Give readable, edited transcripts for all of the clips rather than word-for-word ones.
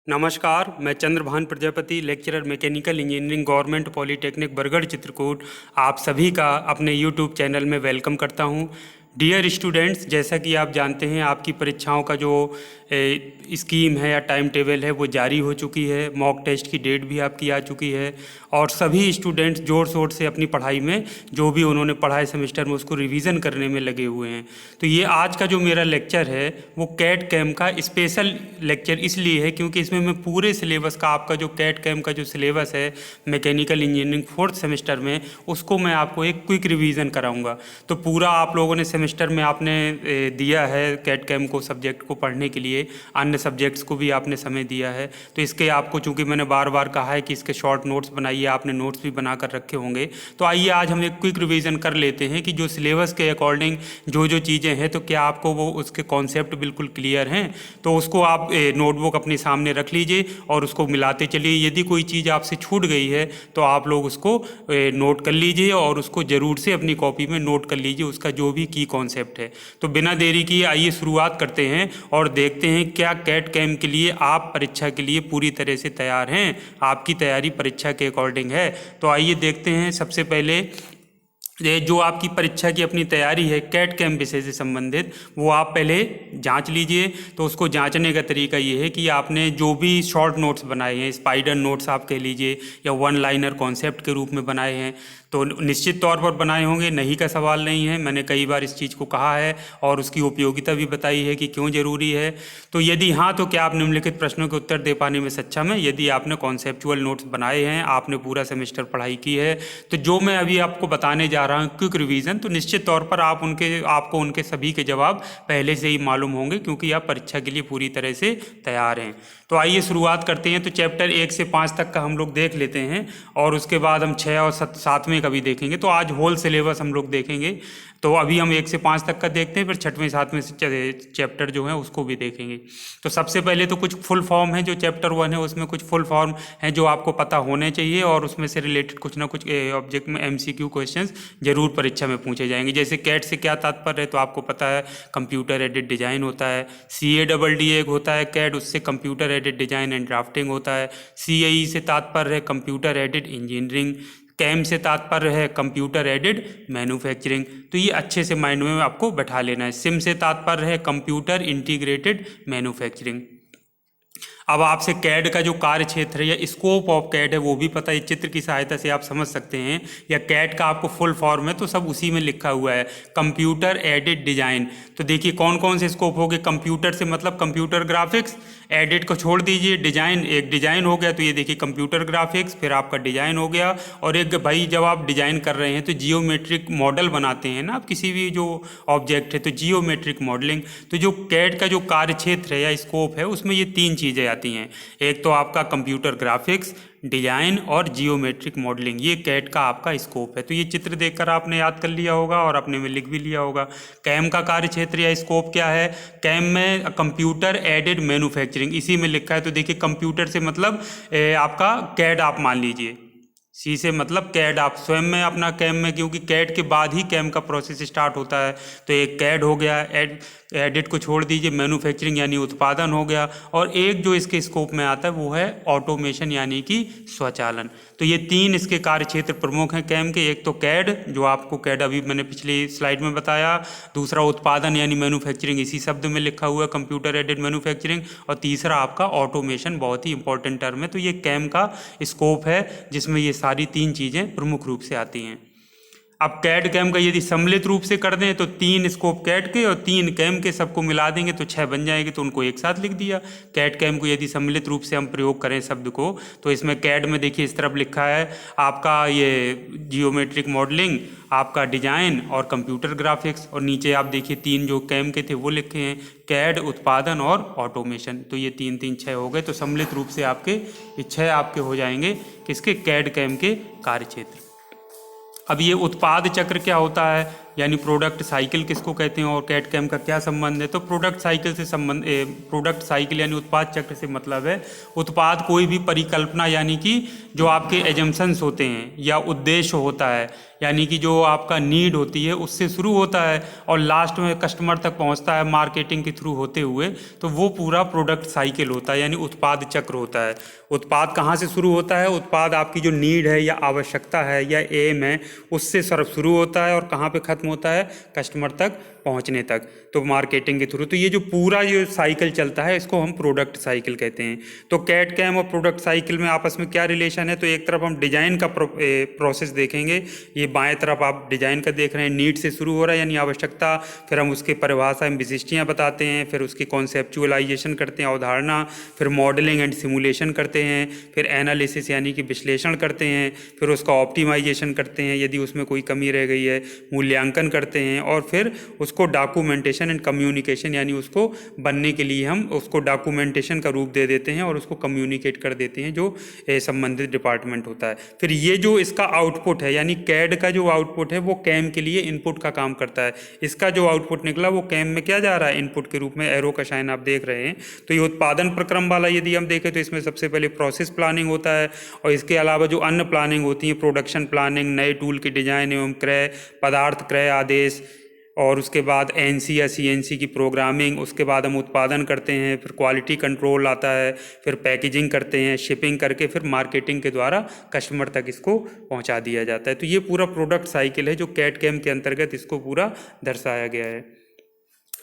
नमस्कार, मैं Chandrabhan Prajapati, lecturer mechanical engineering government polytechnic Bargarh Chitrakoot, आप सभी का अपने यूट्यूब चैनल में वेलकम करता हूं। डियर स्टूडेंट्स, जैसा कि आप जानते हैं आपकी परीक्षाओं का जो स्कीम है या टाइम टेबल है वो जारी हो चुकी है। मॉक टेस्ट की डेट भी आपकी आ चुकी है और सभी स्टूडेंट्स ज़ोर शोर से अपनी पढ़ाई में जो भी उन्होंने पढ़ा है सेमेस्टर में उसको रिवीजन करने में लगे हुए हैं। तो ये आज का जो मेरा लेक्चर है वो कैट कैम का स्पेशल लेक्चर इसलिए है क्योंकि इसमें मैं पूरे सिलेबस का आपका जो कैट कैम का जो सिलेबस है मैकेनिकल इंजीनियरिंग 4th सेमेस्टर में उसको मैं आपको एक क्विक रिवीजन कराऊंगा। तो पूरा आप लोगों ने सेमेस्टर में आपने दिया है कैट कैम को सब्जेक्ट को पढ़ने के लिए, अन्य सब्जेक्ट्स को भी आपने समय दिया है। तो इसके आपको चूंकि मैंने बार बार कहा है कि इसके शॉर्ट नोट्स बनाइए, आपने नोट्स भी बना कर रखे होंगे। तो आइए आज हम एक क्विक रिवीजन कर लेते हैं कि जो सिलेबस के अकॉर्डिंग जो जो चीज़ें हैं तो क्या आपको वो उसके कॉन्सेप्ट बिल्कुल क्लियर हैं। तो उसको आप नोटबुक अपने सामने रख लीजिए और उसको मिलाते चलिए। यदि कोई चीज़ आपसे छूट गई है तो आप लोग उसको नोट कर लीजिए और उसको ज़रूर से अपनी कॉपी में नोट कर लीजिए उसका जो भी की कॉन्सेप्ट है। तो बिना देरी किए आइए शुरुआत करते हैं और देखते हैं क्या कैट कैम के लिए आप परीक्षा के लिए पूरी तरह से तैयार हैं, आपकी तैयारी परीक्षा के अकॉर्डिंग है। तो आइए देखते हैं। सबसे पहले ये जो आपकी परीक्षा की अपनी तैयारी है कैट कैम विषय से संबंधित वो आप पहले जांच लीजिए। तो उसको जांचने का तरीका ये है कि आपने जो भी शॉर्ट नोट्स बनाए हैं, स्पाइडर नोट्स आप कह लीजिए या वन लाइनर कॉन्सेप्ट के रूप में बनाए हैं, तो निश्चित तौर पर बनाए होंगे, नहीं का सवाल नहीं है। मैंने कई बार इस चीज़ को कहा है और उसकी उपयोगिता भी बताई है कि क्यों ज़रूरी है। तो यदि हाँ तो क्या आप निम्नलिखित प्रश्नों के उत्तर दे पाने में सक्षम है। यदि आपने कॉन्सेप्चुअल नोट्स बनाए हैं, आपने पूरा सेमेस्टर पढ़ाई की है, तो जो मैं अभी आपको बताने जा रहा हूँ क्विक रिवीजन, तो निश्चित तौर पर आपको उनके सभी के जवाब पहले से ही मालूम होंगे क्योंकि आप परीक्षा के लिए पूरी तरह से तैयार हैं। तो आइए शुरुआत करते हैं। तो चैप्टर 1 से 5 तक का हम लोग देख लेते हैं और उसके बाद हम 6 और 7वें का भी देखेंगे। तो आज होल सिलेबस हम लोग देखेंगे। तो अभी हम 1 से 5 तक का देखते हैं, फिर 6वें 7वें चैप्टर जो है उसको भी देखेंगे। तो सबसे पहले तो कुछ फुल फॉर्म है, जो चैप्टर 1 है उसमें कुछ फुल फॉर्म है जो आपको पता होने चाहिए और उसमें से रिलेटेड कुछ ना कुछ ऑब्जेक्ट में MCQ क्वेश्चंस जरूर परीक्षा में पूछे जाएंगे। जैसे कैट से क्या तात्पर्य है तो आपको पता है कंप्यूटर एडेड डिजाइन होता है। CADD एक होता है कैट, उससे computer aided design and drafting होता है। CAE से तात्पर्य है कंप्यूटर एडेड इंजीनियरिंग। कैम से तात्पर्य है कंप्यूटर एडेड मैन्युफैक्चरिंग। तो ये अच्छे से माइंड में आपको बैठा लेना है। सिम से तात्पर्य है कंप्यूटर इंटीग्रेटेड मैन्युफैक्चरिंग। अब आपसे कैड का जो कार्य क्षेत्र है या स्कोप ऑफ कैड है वो भी पता है, चित्र की सहायता से आप समझ सकते हैं। या कैड का आपको फुल फॉर्म है तो सब उसी में लिखा हुआ है, कंप्यूटर एडेड डिजाइन। तो देखिए कौन कौन से स्कोप हो गए। कंप्यूटर से मतलब कंप्यूटर ग्राफिक्स, एडिट को छोड़ दीजिए, डिजाइन एक डिजाइन हो गया। तो ये देखिए कंप्यूटर ग्राफिक्स, फिर आपका डिजाइन हो गया। और एक भाई जब आप डिजाइन कर रहे हैं तो जियोमेट्रिक मॉडल बनाते हैं ना आप किसी भी जो ऑब्जेक्ट है, तो जियोमेट्रिक मॉडलिंग। तो जो कैड का जो कार्य क्षेत्र है या स्कोप है उसमें ये 3 चीज़ें आती हैं। एक तो आपका कंप्यूटर ग्राफिक्स, डिजाइन और जियोमेट्रिक मॉडलिंग, ये कैट का आपका स्कोप है। तो ये चित्र देखकर आपने याद कर लिया होगा और अपने में लिख भी लिया होगा। कैम का कार्य क्षेत्र या स्कोप क्या है। कैम में कंप्यूटर एडेड मैन्युफैक्चरिंग इसी में लिखा है। तो देखिए कंप्यूटर से मतलब आपका कैड आप मान लीजिए, सी से मतलब कैड आप स्वयं में अपना कैम में, क्योंकि कैड के बाद ही कैम का प्रोसेस स्टार्ट होता है। तो एक कैड हो गया, एडिट को छोड़ दीजिए, मैन्युफैक्चरिंग यानी उत्पादन हो गया। और एक जो इसके स्कोप में आता है वो है ऑटोमेशन यानी कि स्वचालन। तो ये 3 इसके कार्य क्षेत्र प्रमुख हैं कैम के। एक तो कैड, जो आपको कैड अभी मैंने पिछली स्लाइड में बताया। दूसरा उत्पादन यानी मैन्युफैक्चरिंग, इसी शब्द में लिखा हुआ है कंप्यूटर एडेड मैन्युफैक्चरिंग। और तीसरा आपका ऑटोमेशन, बहुत ही इंपॉर्टेंट टर्म है। तो ये कैम का स्कोप है जिसमें ये सारी 3 चीज़ें प्रमुख रूप से आती हैं। अब कैड कैम का यदि सम्मिलित रूप से कर दें तो 3 स्कोप कैड के और 3 कैम के, सबको मिला देंगे तो 6 बन जाएंगे। तो उनको एक साथ लिख दिया। कैड कैम को यदि सम्मिलित रूप से हम प्रयोग करें शब्द को, तो इसमें कैड में देखिए इस तरफ लिखा है आपका ये जियोमेट्रिक मॉडलिंग, आपका डिजाइन और कंप्यूटर ग्राफिक्स। और नीचे आप देखिए 3 जो कैम के थे वो लिखे हैं, कैड, उत्पादन और ऑटोमेशन। तो ये 3 3 6 हो गए। तो सम्मिलित रूप से आपके ये 6 आपके हो जाएंगे किसके, कैड कैम के कार्य क्षेत्र। अब ये उत्पाद चक्र क्या होता है यानी प्रोडक्ट साइकिल किसको कहते हैं और कैड कैम का क्या संबंध है। तो प्रोडक्ट साइकिल से संबंध प्रोडक्ट साइकिल यानी उत्पाद चक्र से मतलब है उत्पाद कोई भी परिकल्पना यानी कि जो आपके एजम्पशंस होते हैं या उद्देश्य होता है, यानी कि जो आपका नीड होती है उससे शुरू होता है और लास्ट में कस्टमर तक पहुंचता है मार्केटिंग के थ्रू होते हुए, तो वो पूरा प्रोडक्ट साइकिल होता है यानी उत्पाद चक्र होता है। उत्पाद कहाँ से शुरू होता है? उत्पाद आपकी जो नीड है या आवश्यकता है या एम है उससे सिर्फ शुरू होता है और कहाँ पे ख़त्म होता है? कस्टमर तक पहुंचने तक, तो मार्केटिंग के थ्रू। तो ये जो पूरा ये साइकिल चलता है इसको हम प्रोडक्ट साइकिल कहते हैं। तो कैड कैम और प्रोडक्ट साइकिल में आपस में क्या रिलेशन है? तो एक तरफ हम डिजाइन का प्रोसेस देखेंगे, ये बाएं तरफ आप डिजाइन का देख रहे हैं, नीड से शुरू हो रहा है यानी आवश्यकता, फिर हम उसके परिभाषा में विशिष्टियाँ बताते हैं, फिर उसकी कॉन्सेप्चुअलाइजेशन करते हैं अवधारणा, फिर मॉडलिंग एंड सिमुलेशन करते हैं, फिर एनालिसिस यानी कि विश्लेषण करते हैं, फिर उसका ऑप्टिमाइजेशन करते हैं यदि उसमें कोई कमी रह गई है, मूल्यांकन करते हैं और फिर उसको डॉक्यूमेंटेशन एंड कम्युनिकेशन यानी उसको बनने के लिए हम उसको डॉक्यूमेंटेशन का रूप दे देते हैं और उसको कम्युनिकेट कर देते हैं जो संबंधित डिपार्टमेंट होता है। फिर ये जो इसका आउटपुट है यानी कैड का जो आउटपुट है वो कैम के लिए इनपुट का काम करता है। इसका जो आउटपुट निकला वो कैम में क्या जा रहा है? इनपुट के रूप में एरो का साइन आप देख रहे हैं। तो ये उत्पादन प्रक्रम वाला यदि हम देखें तो इसमें सबसे पहले प्रोसेस प्लानिंग होता है और इसके अलावा जो अन्य प्लानिंग होती है प्रोडक्शन प्लानिंग, नए टूल की डिजाइन एवं क्रय, पदार्थ क्रय आदेश, और उसके बाद एनसी या सीएनसी की प्रोग्रामिंग, उसके बाद हम उत्पादन करते हैं, फिर क्वालिटी कंट्रोल आता है, फिर पैकेजिंग करते हैं, शिपिंग करके फिर मार्केटिंग के द्वारा कस्टमर तक इसको पहुंचा दिया जाता है। तो ये पूरा प्रोडक्ट साइकिल है जो कैड कैम के अंतर्गत इसको पूरा दर्शाया गया है।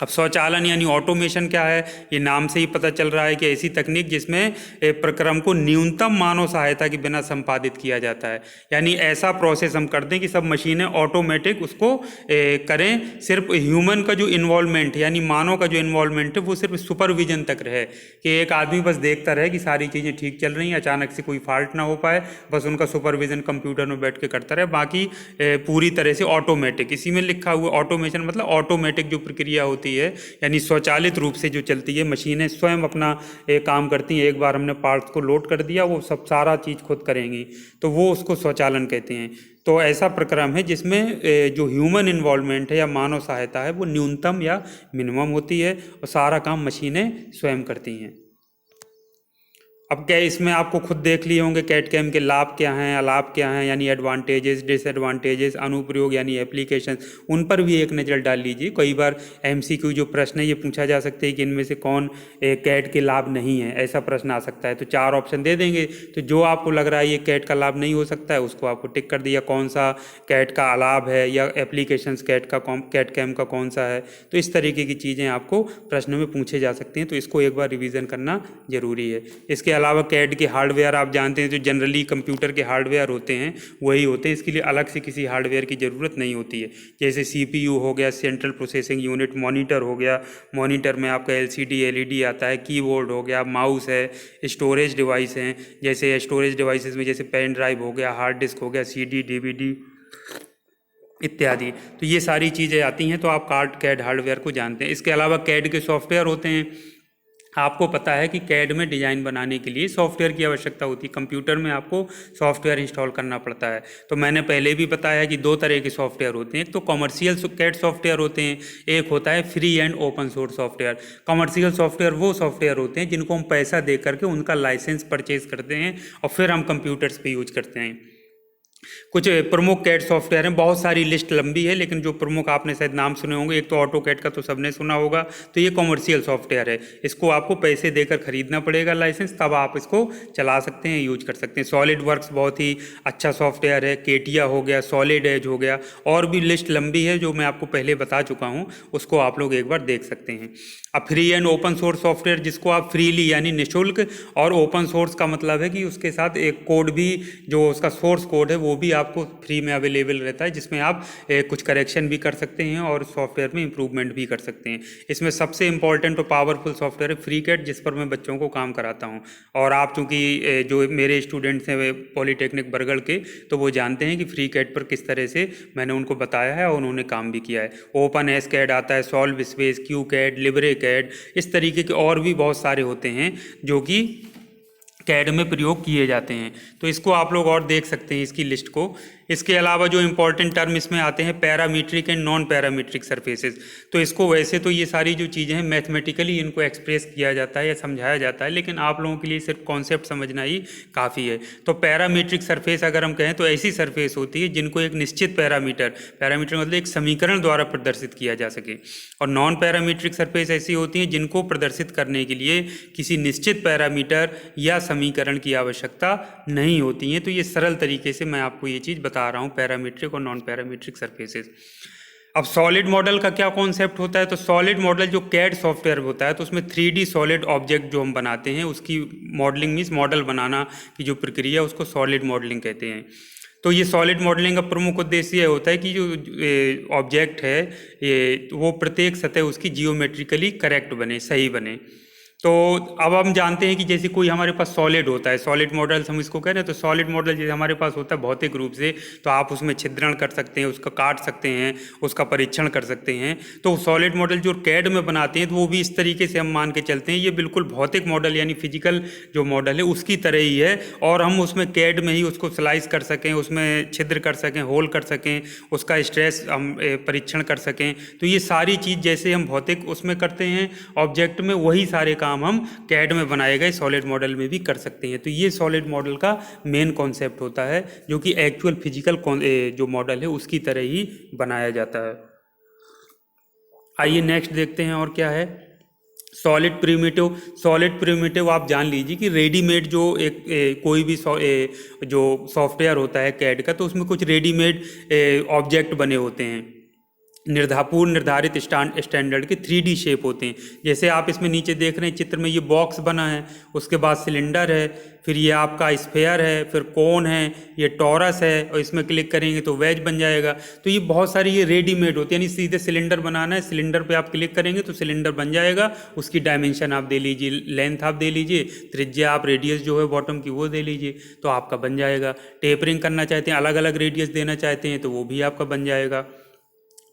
अब स्वचालन यानी ऑटोमेशन क्या है? ये नाम से ही पता चल रहा है कि ऐसी तकनीक जिसमें प्रक्रम को न्यूनतम मानव सहायता के बिना संपादित किया जाता है, यानी ऐसा प्रोसेस हम कर दें कि सब मशीनें ऑटोमेटिक उसको करें, सिर्फ ह्यूमन का जो इन्वॉल्वमेंट यानी मानव का जो इन्वॉल्वमेंट है वो सिर्फ सुपरविजन तक रहे, कि एक आदमी बस देखता रहे कि सारी चीज़ें ठीक चल रही हैं, अचानक से कोई फॉल्ट ना हो पाए, बस उनका सुपरविजन कंप्यूटर में बैठ के करता रहे, बाकी पूरी तरह से ऑटोमेटिक। इसी में लिखा हुआ ऑटोमेशन मतलब ऑटोमेटिक जो प्रक्रिया होती है यानी स्वचालित रूप से जो चलती है, मशीनें स्वयं अपना काम करती हैं। एक बार हमने पार्ट्स को लोड कर दिया वो सब सारा चीज़ खुद करेंगी, तो वो उसको स्वचालन कहते हैं। तो ऐसा प्रक्रम है जिसमें जो ह्यूमन इन्वॉल्वमेंट है या मानव सहायता है वो न्यूनतम या मिनिमम होती है और सारा काम मशीनें स्वयं करती हैं। अब क्या इसमें आपको खुद देख लिए होंगे कैड कैम के लाभ क्या हैं, अलाभ क्या हैं, यानी एडवांटेजेस, डिसएडवांटेजेस, अनुप्रयोग यानी एप्लीकेशन, उन पर भी एक नज़र डाल लीजिए। कई बार एमसीक्यू जो प्रश्न है ये पूछा जा सकता है कि इनमें से कौन कैड के लाभ नहीं है, ऐसा प्रश्न आ सकता है। तो 4 ऑप्शन दे देंगे, तो जो आपको लग रहा है ये कैड का लाभ नहीं हो सकता है उसको आपको टिक कर दिया, कौन सा कैड का अलाभ है या एप्लीकेशंस कैड कैम का कौन सा है। तो इस तरीके की चीज़ें आपको प्रश्न में पूछे जा सकती हैं, तो इसको एक बार रिवीजन करना जरूरी है। इसके अलावा कैड के हार्डवेयर आप जानते हैं जो जनरली कंप्यूटर के हार्डवेयर होते हैं वही होते हैं, इसके लिए अलग से किसी हार्डवेयर की ज़रूरत नहीं होती है। जैसे सीपीयू हो गया, सेंट्रल प्रोसेसिंग यूनिट, मॉनिटर हो गया, मॉनिटर में आपका एलसीडी एलईडी आता है, कीबोर्ड हो गया, माउस है, स्टोरेज डिवाइस हैं, जैसे स्टोरेज डिवाइसेस में जैसे पेन ड्राइव हो गया, हार्ड डिस्क हो गया, सीडी डीवीडी इत्यादि। तो ये सारी चीज़ें आती हैं, तो आप कैड हार्डवेयर को जानते हैं। इसके अलावा कैड के सॉफ्टवेयर होते हैं। आपको पता है कि कैड में डिज़ाइन बनाने के लिए सॉफ्टवेयर की आवश्यकता होती है, कंप्यूटर में आपको सॉफ्टवेयर इंस्टॉल करना पड़ता है। तो मैंने पहले भी बताया कि 2 तरह के सॉफ्टवेयर होते हैं, एक तो कमर्शियल कैड सॉफ्टवेयर होते हैं, एक होता है free and open source software. Commercial software वो सॉफ्टवेयर होते हैं जिनको हम पैसा दे करके उनका लाइसेंस परचेज करते हैं और फिर हम कंप्यूटर्स पर यूज करते हैं। कुछ प्रमुख कैड सॉफ्टवेयर हैं, बहुत सारी लिस्ट लंबी है लेकिन जो प्रमुख आपने शायद नाम सुने होंगे, एक तो ऑटो कैड का तो सबने सुना होगा, तो ये कॉमर्शियल सॉफ्टवेयर है, इसको आपको पैसे देकर खरीदना पड़ेगा लाइसेंस, तब आप इसको चला सकते हैं, यूज कर सकते हैं। सॉलिड वर्क्स बहुत ही अच्छा सॉफ्टवेयर है, केटिया हो गया, सॉलिड एज हो गया, और भी लिस्ट लंबी है जो मैं आपको पहले बता चुका हूँ, उसको आप लोग एक बार देख सकते हैं। अब free and open source software जिसको आप फ्रीली यानी निःशुल्क, और ओपन सोर्स का मतलब है कि उसके साथ एक कोड भी, जो उसका सोर्स कोड है वो भी आपको फ्री में अवेलेबल रहता है, जिसमें आप कुछ करेक्शन भी कर सकते हैं और सॉफ्टवेयर में इंप्रूवमेंट भी कर सकते हैं। इसमें सबसे इंपॉर्टेंट और पावरफुल सॉफ्टवेयर है फ्रीकैड, जिस पर मैं बच्चों को काम कराता हूं। और आप चूँकि जो मेरे स्टूडेंट्स हैं वे पॉलीटेक्निक बरगढ़ के, तो वो जानते हैं कि फ्रीकैड पर किस तरह से मैंने उनको बताया है और उन्होंने काम भी किया है। ओपन एस कैड आता है, SolveSpace, QCAD, LibreCAD, इस तरीके के और भी बहुत सारे होते हैं जो कि कैड में प्रयोग किए जाते हैं। तो इसको आप लोग और देख सकते हैं, इसकी लिस्ट को। इसके अलावा जो इम्पोर्टेंट टर्म इसमें आते हैं parametric and non parametric surfaces. तो इसको वैसे तो ये सारी जो चीज़ें हैं मैथमेटिकली इनको एक्सप्रेस किया जाता है या समझाया जाता है, लेकिन आप लोगों के लिए सिर्फ कॉन्सेप्ट समझना ही काफ़ी है। तो पैरामीट्रिक सरफेस अगर हम कहें तो ऐसी सरफेस होती है जिनको एक निश्चित पैरामीटर मतलब एक समीकरण द्वारा प्रदर्शित किया जा सके। और नॉन पैरामीट्रिक सरफेस ऐसी होती हैं जिनको प्रदर्शित करने के लिए किसी निश्चित पैरामीटर या समीकरण की आवश्यकता नहीं होती है। तो ये सरल तरीके से मैं आपको ये चीज़ बता रहा हूँ, पैरामीट्रिक और नॉन पैरामीट्रिक सरफेसेस। अब सॉलिड मॉडल का क्या कॉन्सेप्ट होता है? तो सॉलिड मॉडल जो कैड सॉफ्टवेयर होता है तो उसमें 3D सॉलिड ऑब्जेक्ट जो हम बनाते हैं उसकी मॉडलिंग मीन्स मॉडल बनाना की जो प्रक्रिया है उसको सॉलिड मॉडलिंग कहते हैं। तो ये सॉलिड मॉडलिंग का प्रमुख उद्देश्य ये होता है कि जो ऑब्जेक्ट है ये वो प्रत्येक सतह उसकी जियोमेट्रिकली करेक्ट बने, सही बने। तो अब हम जानते हैं कि जैसे कोई हमारे पास सॉलिड होता है, सॉलिड मॉडल हम इसको कह रहे हैं, तो सॉलिड मॉडल जैसे हमारे पास होता है भौतिक रूप से, तो आप उसमें छिद्रण कर सकते हैं, उसका काट सकते हैं, उसका परीक्षण कर सकते हैं। तो सॉलिड मॉडल जो कैड में बनाते हैं तो वो भी इस तरीके से हम मान के चलते हैं ये बिल्कुल भौतिक मॉडल यानी फिजिकल जो मॉडल है उसकी तरह ही है, और हम उसमें कैड में ही उसको स्लाइस कर सकें, उसमें छिद्र कर सकें, होल कर सकें, उसका स्ट्रेस हम परीक्षण कर सकें। तो ये सारी चीज़ जैसे हम भौतिक उसमें करते हैं ऑब्जेक्ट में, वही सारे काम हम कैड में बनाए गए सॉलिड मॉडल में भी कर सकते हैं। तो ये सॉलिड मॉडल का मेन कॉन्सेप्ट होता है जो कि एक्चुअल फिजिकल जो मॉडल है उसकी तरह ही बनाया जाता है। आइए नेक्स्ट देखते हैं और क्या है सॉलिड प्रिमिटिव आप जान लीजिए कि रेडीमेड जो कोई भी जो सॉफ्टवेयर होता है कैड का, तो उसमें कुछ रेडीमेड ऑब्जेक्ट बने होते हैं पूर्व निर्धारित स्टैंडर्ड के 3D शेप होते हैं। जैसे आप इसमें नीचे देख रहे हैं चित्र में, ये बॉक्स बना है, उसके बाद सिलेंडर है, फिर ये आपका स्फेयर है, फिर कोन है, ये टॉरस है, और इसमें क्लिक करेंगे तो वेज बन जाएगा। तो ये बहुत सारी ये रेडीमेड होती है, यानी सीधे सिलेंडर बनाना है, सिलेंडर पे आप क्लिक करेंगे तो सिलेंडर बन जाएगा। उसकी डायमेंशन आप दे लीजिए, लेंथ आप दे लीजिए, त्रिज्या आप रेडियस जो है बॉटम की वो दे लीजिए, तो आपका बन जाएगा। टेपरिंग करना चाहते हैं, अलग अलग रेडियस देना चाहते हैं तो वो भी आपका बन जाएगा।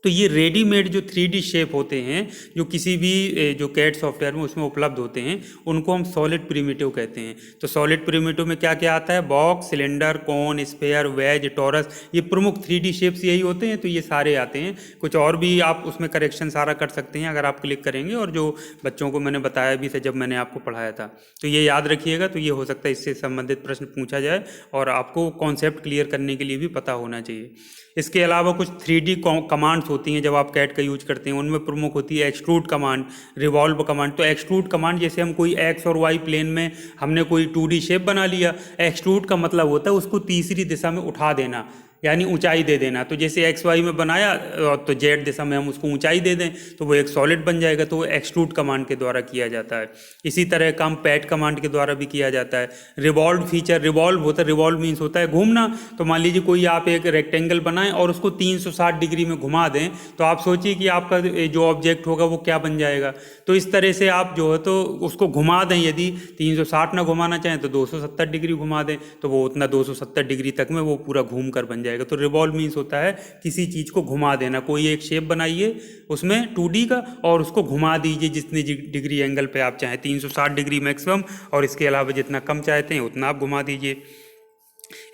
तो ये रेडीमेड जो 3D शेप होते हैं जो किसी भी जो कैड सॉफ्टवेयर में उसमें उपलब्ध होते हैं उनको हम सॉलिड प्रिमिटिव कहते हैं। तो सॉलिड प्रिमिटिव में क्या क्या आता है? बॉक्स, सिलेंडर, कोन, स्फेयर, वेज, टॉरस, ये प्रमुख 3D शेप्स यही होते हैं। तो ये सारे आते हैं, कुछ और भी आप उसमें करेक्शन सारा कर सकते हैं अगर आप क्लिक करेंगे, और जो बच्चों को मैंने बताया भी था जब मैंने आपको पढ़ाया था। तो ये याद रखिएगा, तो ये हो सकता है इससे संबंधित प्रश्न पूछा जाए और आपको कॉन्सेप्ट क्लियर करने के लिए भी पता होना चाहिए। इसके अलावा कुछ 3D कमांड्स होती हैं जब आप कैड का यूज करते हैं, उनमें प्रमुख होती है एक्सट्रूड कमांड, रिवॉल्व कमांड। तो एक्सट्रूड कमांड जैसे हम कोई एक्स और वाई प्लेन में हमने कोई 2D शेप बना लिया, एक्सट्रूड का मतलब होता है उसको तीसरी दिशा में उठा देना, यानी ऊंचाई दे देना। तो जैसे एक्स वाई में बनाया तो जेड दिशा में हम उसको ऊंचाई दे दें तो वो एक सॉलिड बन जाएगा, तो वो एक्सट्रूड कमांड के द्वारा किया जाता है। इसी तरह काम पैट कमांड के द्वारा भी किया जाता है। रिवॉल्व फीचर, रिवॉल्व होता है, रिवॉल्व मीन्स होता है घूमना। तो मान लीजिए कोई आप एक रेक्टेंगल बनाएं और उसको 360 डिग्री में घुमा दें, तो आप सोचिए कि आपका जो ऑब्जेक्ट होगा वो क्या बन जाएगा। तो इस तरह से आप जो है तो उसको घुमा दें, यदि 360 ना घुमाना चाहें तो 270 डिग्री घुमा दें, तो वो उतना 270 डिग्री तक में वो पूरा घूम कर बन जाएगा। तो रिवॉल्व मीन्स होता है किसी चीज को घुमा देना। कोई एक शेप बनाइए उसमें 2D का और उसको घुमा दीजिए जितनी डिग्री एंगल पे आप चाहें, 360 डिग्री मैक्सिमम, और इसके अलावा जितना कम चाहते हैं उतना आप घुमा दीजिए।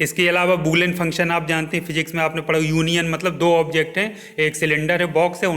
इसके अलावा बूलियन फंक्शन आप जानते हैं, फिजिक्स में आपने पढ़ा, यूनियन मतलब दो ऑब्जेक्ट हैं, एक सिलेंडर है, बॉक्स है,